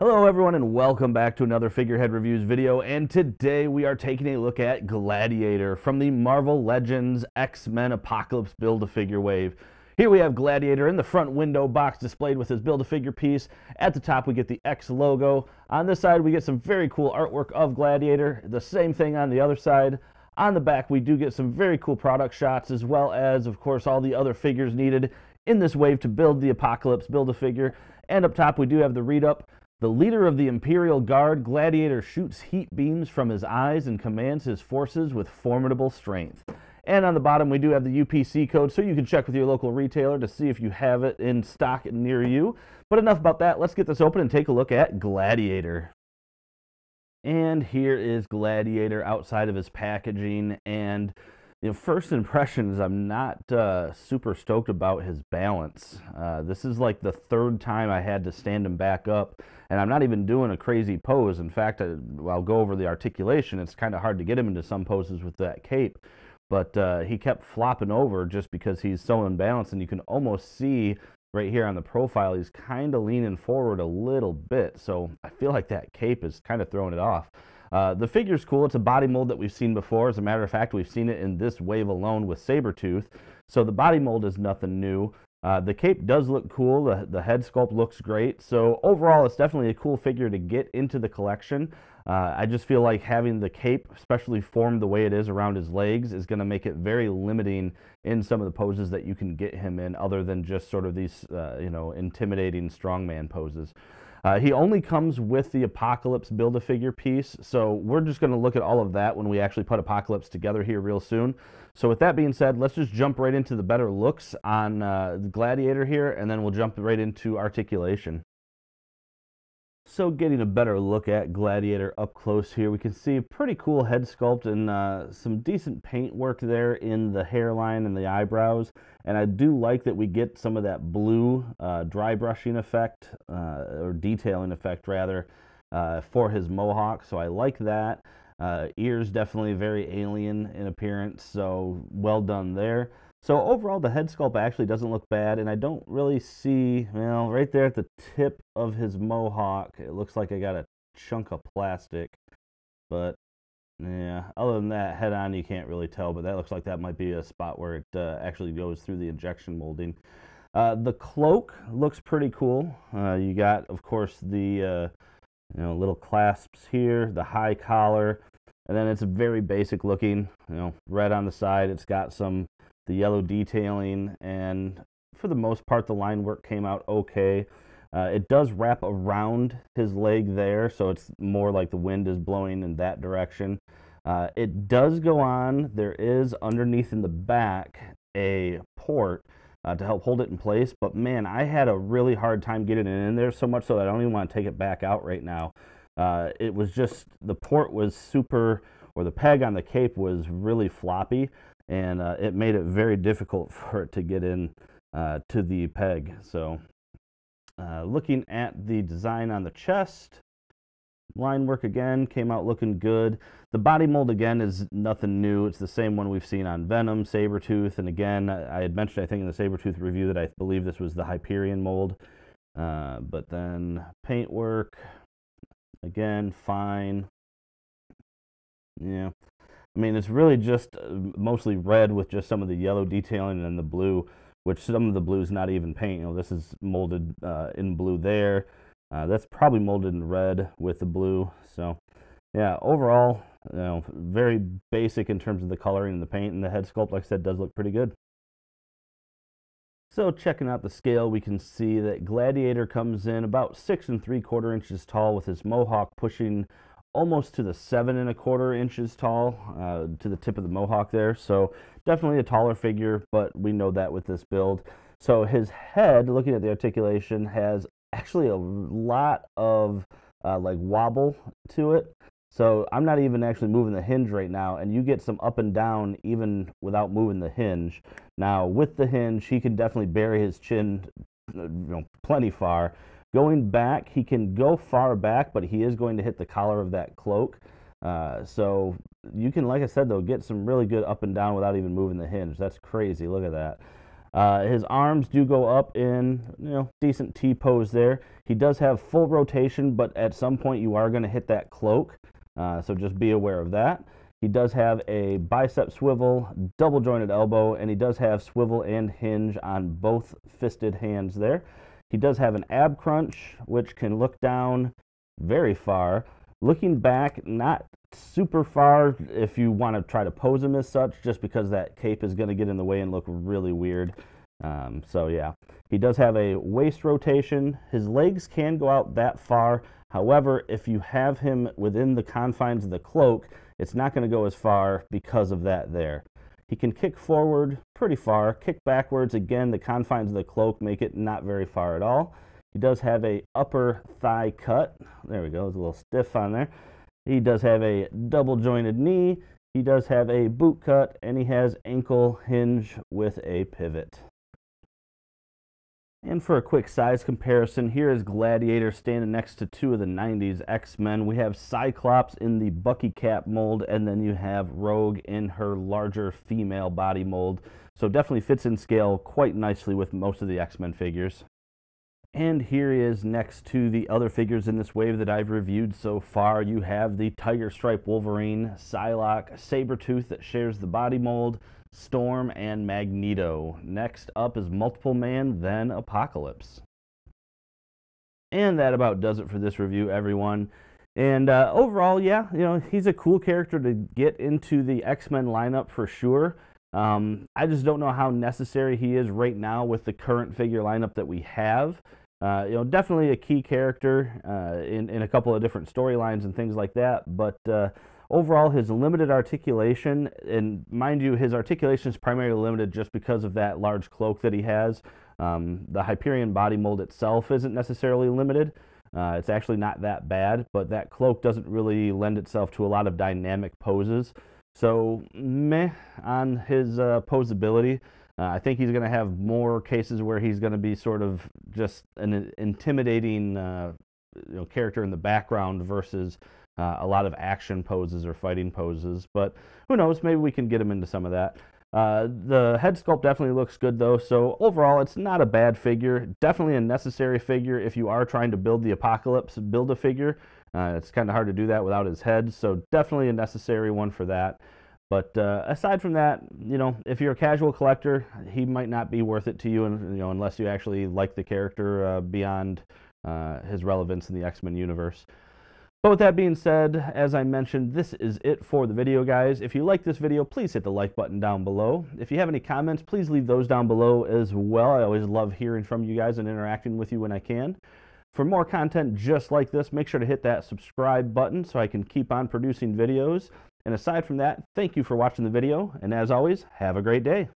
Hello everyone and welcome back to another Figurehead Reviews video, and today we are taking a look at Gladiator from the Marvel Legends X-Men Apocalypse Build-A-Figure wave. Here we have Gladiator in the front window box displayed with his Build-A-Figure piece. At the top we get the X logo. On this side we get some very cool artwork of Gladiator. The same thing on the other side. On the back we do get some very cool product shots, as well as of course all the other figures needed in this wave to build the Apocalypse Build-A-Figure. And up top we do have the read-up. The leader of the Imperial Guard, Gladiator shoots heat beams from his eyes and commands his forces with formidable strength. And on the bottom we do have the UPC code, so you can check with your local retailer to see if you have it in stock near you. But enough about that, let's get this open and take a look at Gladiator. And here is Gladiator outside of his packaging, and first impressions, I'm not super stoked about his balance. This is like the third time I had to stand him back up, and I'm not even doing a crazy pose. In fact, I'll go over the articulation. It's kind of hard to get him into some poses with that cape, but he kept flopping over just because he's so imbalanced, and you can almost see right here on the profile, he's kind of leaning forward a little bit, so I feel like that cape is kind of throwing it off. The figure's cool. It's a body mold that we've seen before. As a matter of fact, we've seen it in this wave alone with Sabretooth. So the body mold is nothing new. The cape does look cool. The head sculpt looks great. So overall, it's definitely a cool figure to get into the collection. I just feel like having the cape, especially formed the way it is around his legs, is going to make it very limiting in some of the poses that you can get him in, other than just sort of these, intimidating strongman poses. He only comes with the Apocalypse Build-A-Figure piece, so we're just going to look at all of that when we actually put Apocalypse together here real soon. So with that being said, let's just jump right into the better looks on the Gladiator here, and then we'll jump right into Articulation. So getting a better look at Gladiator up close here, we can see a pretty cool head sculpt and some decent paint work there in the hairline and the eyebrows. And I do like that we get some of that blue dry brushing effect, or detailing effect rather, for his mohawk. So I like that. Ears definitely very alien in appearance, so well done there. So overall, the head sculpt actually doesn't look bad, and I don't really see, well, right there at the tip of his mohawk, it looks like I got a chunk of plastic. But, yeah, other than that, head on, you can't really tell, but that looks like that might be a spot where it actually goes through the injection molding. The cloak looks pretty cool. You got, of course, the little clasps here, the high collar, and then it's very basic looking, red on the side. It's got the yellow detailing, and for the most part the line work came out okay. It does wrap around his leg there, so it's more like the wind is blowing in that direction. It does go on. There is underneath in the back a port to help hold it in place, but man, I had a really hard time getting it in there, so much so that I don't even want to take it back out right now. It was just, the port was super, or the peg on the cape was really floppy, and it made it very difficult for it to get in to the peg. So looking at the design on the chest, line work again came out looking good. The body mold again is nothing new. It's the same one we've seen on Venom, Sabretooth, and again, I had mentioned, I think in the Sabretooth review, that I believe this was the Hyperion mold. But then paint work, again, fine. Yeah. I mean, it's really just mostly red with just some of the yellow detailing and the blue, which some of the blue is not even paint. This is molded in blue there. That's probably molded in red with the blue. So, yeah, overall, very basic in terms of the coloring and the paint, and the head sculpt, like I said, does look pretty good. So checking out the scale, we can see that Gladiator comes in about 6 3/4 inches tall, with his mohawk pushing almost to the 7 1/4 inches tall, to the tip of the mohawk there. So definitely a taller figure, but we know that with this build. So his head, looking at the articulation, has actually a lot of like wobble to it. So I'm not even actually moving the hinge right now, and you get some up and down even without moving the hinge. Now with the hinge, he can definitely bury his chin plenty far. Going back, he can go far back, but he is going to hit the collar of that cloak. So you can, like I said, though, get some really good up and down without even moving the hinge. That's crazy. Look at that. His arms do go up in, decent T-pose there. He does have full rotation, but at some point you are going to hit that cloak, so just be aware of that. He does have a bicep swivel, double jointed elbow, and he does have swivel and hinge on both fisted hands there. He does have an ab crunch, which can look down very far. Looking back, not super far if you want to try to pose him as such, just because that cape is going to get in the way and look really weird. So yeah, he does have a waist rotation. His legs can go out that far. However, if you have him within the confines of the cloak, it's not going to go as far because of that there. He can kick forward pretty far, kick backwards. Again, the confines of the cloak make it not very far at all. He does have a upper thigh cut. There we go, it's a little stiff on there. He does have a double jointed knee. He does have a boot cut, and he has ankle hinge with a pivot. And for a quick size comparison, here is Gladiator standing next to two of the 90s X-Men. We have Cyclops in the Bucky Cap mold, and then you have Rogue in her larger female body mold. So definitely fits in scale quite nicely with most of the X-Men figures. And here he is next to the other figures in this wave that I've reviewed so far. You have the Tiger Stripe Wolverine, Psylocke, Sabretooth that shares the body mold, Storm, and Magneto. Next up is Multiple Man, then Apocalypse. And that about does it for this review, everyone. And overall, yeah, he's a cool character to get into the X-Men lineup for sure. I just don't know how necessary he is right now with the current figure lineup that we have. Definitely a key character in a couple of different storylines and things like that, but overall, his limited articulation, and mind you, his articulation is primarily limited just because of that large cloak that he has. The Hyperion body mold itself isn't necessarily limited. It's actually not that bad, but that cloak doesn't really lend itself to a lot of dynamic poses. So, meh on his posability. I think he's going to have more cases where he's going to be sort of just an intimidating character in the background versus a lot of action poses or fighting poses. But who knows, maybe we can get him into some of that. The head sculpt definitely looks good though, so overall it's not a bad figure. Definitely a necessary figure if you are trying to build the Apocalypse Build-A-Figure. It's kind of hard to do that without his head, so definitely a necessary one for that. But aside from that, if you're a casual collector, he might not be worth it to you, unless you actually like the character beyond his relevance in the X-Men universe. But with that being said, as I mentioned, this is it for the video, guys. If you like this video, please hit the like button down below. If you have any comments, please leave those down below as well. I always love hearing from you guys and interacting with you when I can. For more content just like this, make sure to hit that subscribe button so I can keep on producing videos. And aside from that, thank you for watching the video, and as always, have a great day.